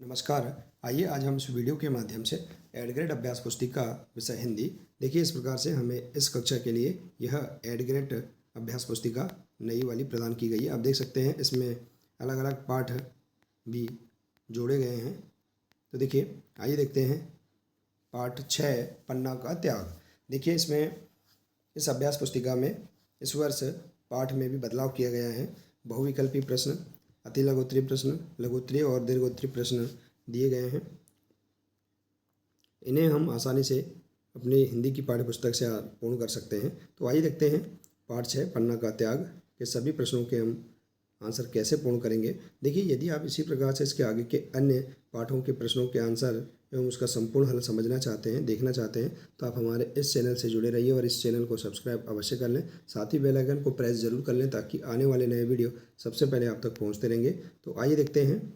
नमस्कार। आइए आज हम इस वीडियो के माध्यम से एड ग्रेड अभ्यास पुस्तिका विषय हिंदी। देखिए, इस प्रकार से हमें इस कक्षा के लिए यह एड ग्रेड अभ्यास पुस्तिका नई वाली प्रदान की गई है। आप देख सकते हैं इसमें अलग अलग पाठ भी जोड़े गए हैं। तो देखिए, आइए देखते हैं पाठ 6 पन्ना का त्याग। देखिए, इसमें इस अभ्यास पुस्तिका में इस वर्ष पाठ में भी बदलाव किया गया है। बहुविकल्पी प्रश्न, अति लघुत्तरीय प्रश्न, लघुत्तरीय और दीर्घोत्तरीय प्रश्न दिए गए हैं। इन्हें हम आसानी से अपनी हिंदी की पाठ्य पुस्तक से पूर्ण कर सकते हैं। तो आइए देखते हैं पाठ 6 पन्ना का त्याग के सभी प्रश्नों के हम आंसर कैसे पूर्ण करेंगे। देखिए, यदि आप इसी प्रकार से इसके आगे के अन्य पाठों के प्रश्नों के आंसर एवं उसका संपूर्ण हल समझना चाहते हैं, देखना चाहते हैं, तो आप हमारे इस चैनल से जुड़े रहिए और इस चैनल को सब्सक्राइब अवश्य कर लें। साथ ही बेल आइकन को प्रेस जरूर कर लें ताकि आने वाले नए वीडियो सबसे पहले आप तक पहुंचते रहेंगे। तो आइए देखते हैं।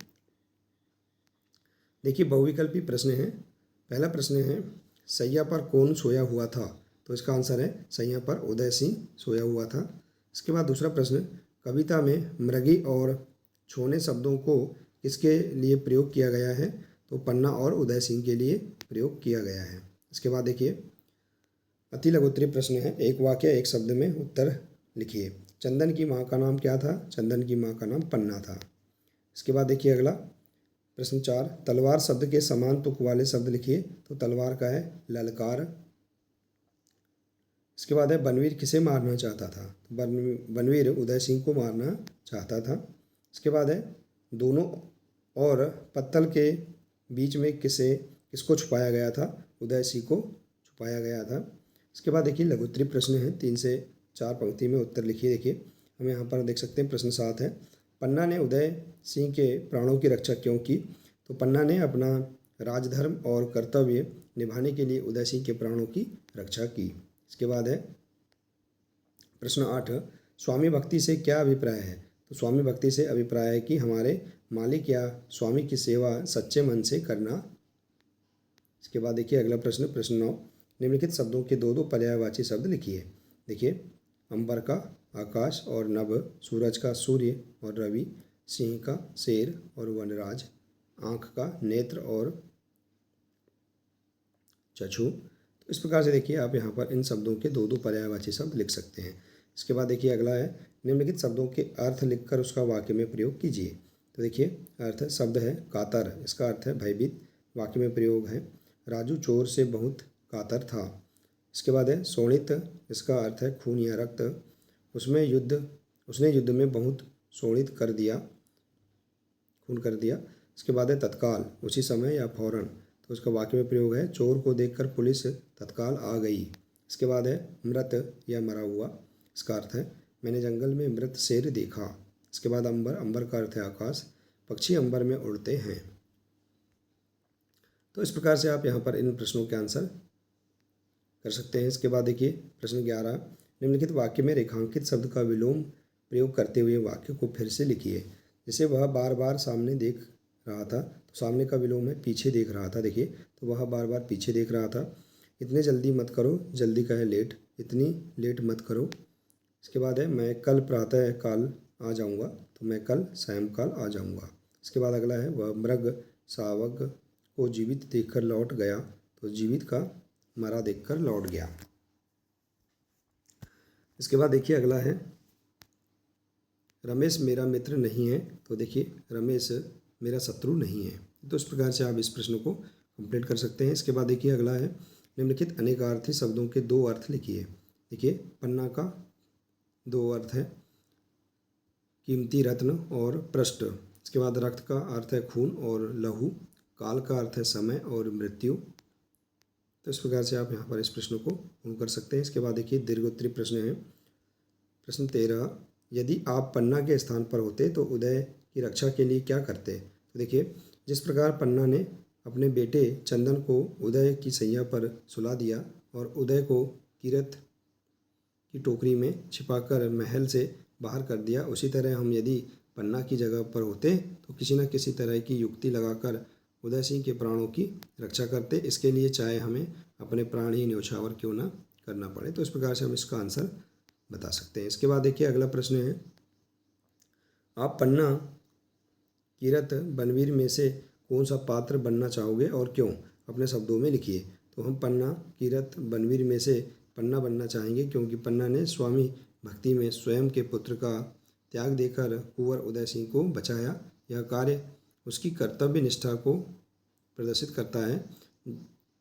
देखिए, बहुविकल्पी प्रश्न है। पहला प्रश्न है, सैया पर कौन सोया हुआ था? तो इसका आंसर है सैया पर उदय सिंह सोया हुआ था। इसके बाद दूसरा प्रश्न, कविता में मृगी और छोने शब्दों को किसके लिए प्रयोग किया गया है? तो पन्ना और उदय सिंह के लिए प्रयोग किया गया है। इसके बाद देखिए, अति लघुत्तरीय प्रश्न है। एक वाक्य एक शब्द में उत्तर लिखिए। चंदन की माँ का नाम क्या था? चंदन की माँ का नाम पन्ना था। इसके बाद देखिए अगला प्रश्न 4, तलवार शब्द के समान तुक वाले शब्द लिखिए। तो तलवार का है ललकार। इसके बाद है, बनवीर किसे मारना चाहता था? तो बनवीर उदय सिंह को मारना चाहता था। इसके बाद है, दोनों और पत्तल के बीच में किसको छुपाया गया था? उदय सिंह को छुपाया गया था। इसके बाद देखिए लघुत्तरीय प्रश्न है। 3 से 4 पंक्ति में उत्तर लिखिए। देखिए, हम यहाँ पर देख सकते हैं प्रश्न 7 है, पन्ना ने उदय सिंह के प्राणों की रक्षा क्यों की? तो पन्ना ने अपना राजधर्म और कर्तव्य निभाने के लिए उदय सिंह के प्राणों की रक्षा की। इसके बाद है प्रश्न 8, स्वामी भक्ति से क्या अभिप्राय है? तो स्वामी भक्ति से अभिप्राय है कि हमारे मालिक या स्वामी की सेवा सच्चे मन से करना। इसके बाद देखिए अगला प्रश्न, प्रश्न 9, निम्नलिखित शब्दों के दो दो पर्यायवाची शब्द लिखिए। देखिए, अंबर का आकाश और नभ, सूरज का सूर्य और रवि, सिंह का शेर और वनराज, आँख का नेत्र और चक्षु। तो इस प्रकार से देखिए आप यहाँ पर इन शब्दों के दो दो पर्यायवाची शब्द लिख सकते हैं। इसके बाद देखिए अगला है, निम्नलिखित शब्दों के अर्थ लिखकर उसका वाक्य में प्रयोग कीजिए। तो देखिए अर्थ, शब्द है कातर, इसका अर्थ है भयभीत। वाक्य में प्रयोग है, राजू चोर से बहुत कातर था। इसके बाद है शोणित, इसका अर्थ है खून या रक्त। उसने युद्ध में बहुत शोणित कर दिया, खून कर दिया। इसके बाद है तत्काल, उसी समय या फौरन। तो उसका वाक्य में प्रयोग है, चोर को देखकर पुलिस तत्काल आ गई। इसके बाद है मृत या मरा हुआ, इसका अर्थ है मैंने जंगल में मृत शेर देखा। इसके बाद अंबर, अंबर का अर्थ है आकाश, पक्षी अंबर में उड़ते हैं। तो इस प्रकार से आप यहाँ पर इन प्रश्नों के आंसर कर सकते हैं। इसके बाद देखिए प्रश्न 11, निम्नलिखित वाक्य में रेखांकित शब्द का विलोम प्रयोग करते हुए वाक्य को फिर से लिखिए। जैसे वह बार बार सामने देख रहा था, तो सामने का विलोम है पीछे देख रहा था। देखिए, तो वह बार बार पीछे देख रहा था। इतने जल्दी मत करो, जल्दी का है लेट, इतनी लेट मत करो। इसके बाद है, मैं कल प्रातः काल आ जाऊँगा, तो मैं कल सायंकाल आ जाऊँगा। इसके बाद अगला है, वह मृग शावक को जीवित देखकर लौट गया, तो जीवित का मरा देखकर लौट गया। इसके बाद देखिए अगला है, रमेश मेरा मित्र नहीं है, तो देखिए रमेश मेरा शत्रु नहीं है। तो इस प्रकार से आप इस प्रश्न को कंप्लीट कर सकते हैं। इसके बाद देखिए अगला है, निम्नलिखित अनेकार्थी शब्दों के दो अर्थ लिखिए। देखिए, पन्ना का दो अर्थ है, कीमती रत्न और पृष्ठ। इसके बाद रक्त का अर्थ है खून और लहू, काल का अर्थ है समय और मृत्यु। तो इस प्रकार से आप यहाँ पर इस प्रश्न को पूर्ण कर सकते हैं। इसके बाद देखिए दीर्घोत्तरीय प्रश्न है। प्रश्न 13, यदि आप पन्ना के स्थान पर होते तो उदय की रक्षा के लिए क्या करते? तो देखिए, जिस प्रकार पन्ना ने अपने बेटे चंदन को उदय की सैया पर सुला दिया और उदय को किरत की टोकरी में छिपाकर महल से बाहर कर दिया, उसी तरह हम यदि पन्ना की जगह पर होते तो किसी न किसी तरह की युक्ति लगाकर उदय सिंह के प्राणों की रक्षा करते। इसके लिए चाहे हमें अपने प्राण ही न्यौछावर क्यों ना करना पड़े। तो इस प्रकार से हम इसका आंसर बता सकते हैं। इसके बाद देखिए अगला प्रश्न है, आप पन्ना, किरत, बनवीर में से कौन सा पात्र बनना चाहोगे और क्यों, अपने शब्दों में लिखिए। तो हम पन्ना, कीरत, बनवीर में से पन्ना बनना चाहेंगे, क्योंकि पन्ना ने स्वामी भक्ति में स्वयं के पुत्र का त्याग देकर कुंवर उदय सिंह को बचाया। यह कार्य उसकी कर्तव्य निष्ठा को प्रदर्शित करता है,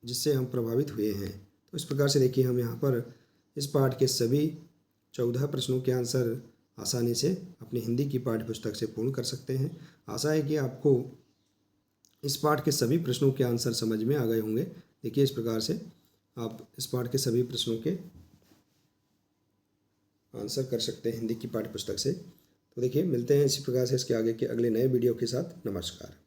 जिससे हम प्रभावित हुए हैं। तो इस प्रकार से देखिए हम यहाँ पर इस पाठ के सभी 14 प्रश्नों के आंसर आसानी से अपनी हिंदी की पाठ्य पुस्तक से पूर्ण कर सकते हैं। आशा है कि आपको इस पाठ के सभी प्रश्नों के आंसर समझ में आ गए होंगे। देखिए इस प्रकार से आप इस पाठ के सभी प्रश्नों के आंसर कर सकते हैं हिंदी की पाठ्य पुस्तक से। तो देखिए मिलते हैं इसी प्रकार से इसके आगे के अगले नए वीडियो के साथ। नमस्कार।